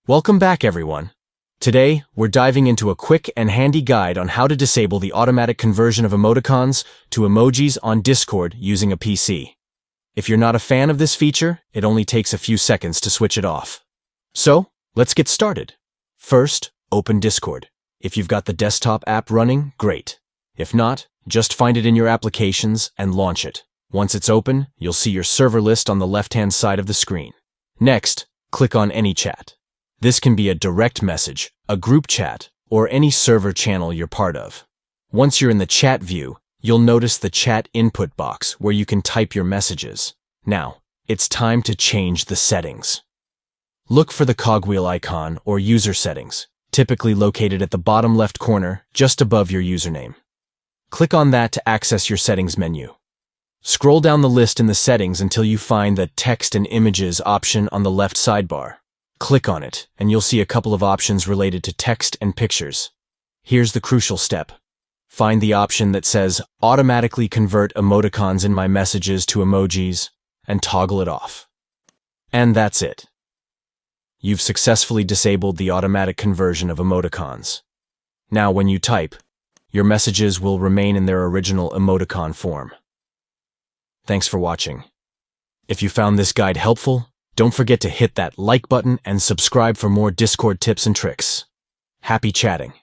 Welcome back, everyone. Today, we're diving into a quick and handy guide on how to disable the automatic conversion of emoticons to emojis on Discord using a PC. If you're not a fan of this feature, it only takes a few seconds to switch it off. So, let's get started. First, open Discord. If you've got the desktop app running, great. If not, just find it in your applications and launch it. Once it's open, you'll see your server list on the left-hand side of the screen. Next, click on Any Chat. This can be a direct message, a group chat, or any server channel you're part of. Once you're in the chat view, you'll notice the chat input box where you can type your messages. Now, it's time to change the settings. Look for the cogwheel icon or user settings, typically located at the bottom left corner, just above your username. Click on that to access your settings menu. Scroll down the list in the settings until you find the Text and Images option on the left sidebar. Click on it, and you'll see a couple of options related to text and pictures. Here's the crucial step. Find the option that says Automatically Convert Emoticons in My Messages to Emojis, and toggle it off. And that's it. You've successfully disabled the automatic conversion of emoticons. Now when you type, your messages will remain in their original emoticon form. Thanks for watching. If you found this guide helpful, don't forget to hit that like button and subscribe for more Discord tips and tricks. Happy chatting!